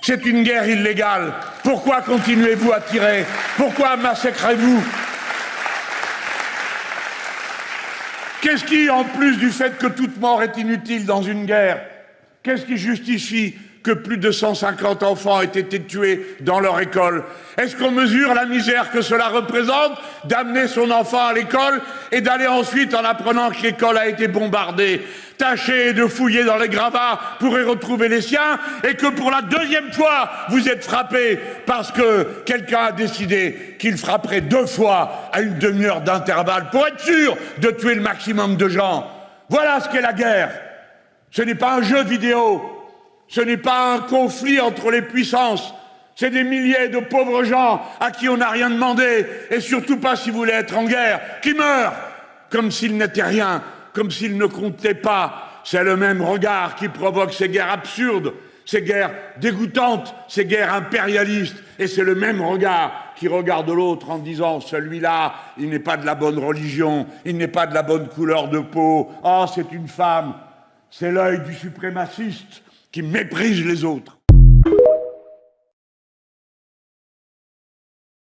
C'est une guerre illégale. Pourquoi continuez-vous à tirer? Pourquoi massacrez-vous? Qu'est-ce qui, en plus du fait que toute mort est inutile dans une guerre, qu'est-ce qui justifie que plus de 150 enfants aient été tués dans leur école? Est-ce qu'on mesure la misère que cela représente d'amener son enfant à l'école et d'aller ensuite, en apprenant que l'école a été bombardée, tâcher de fouiller dans les gravats pour y retrouver les siens, et que pour la deuxième fois, vous êtes frappé parce que quelqu'un a décidé qu'il frapperait 2 fois à une demi-heure d'intervalle pour être sûr de tuer le maximum de gens? Voilà ce qu'est la guerre. Ce n'est pas un jeu vidéo. Ce n'est pas un conflit entre les puissances. C'est des milliers de pauvres gens à qui on n'a rien demandé, et surtout pas si vous voulez être en guerre, qui meurent comme s'ils n'étaient rien, comme s'ils ne comptaient pas. C'est le même regard qui provoque ces guerres absurdes, ces guerres dégoûtantes, ces guerres impérialistes. Et c'est le même regard qui regarde l'autre en disant « celui-là, il n'est pas de la bonne religion, il n'est pas de la bonne couleur de peau, oh, c'est une femme ». C'est l'œil du suprémaciste qui méprise les autres.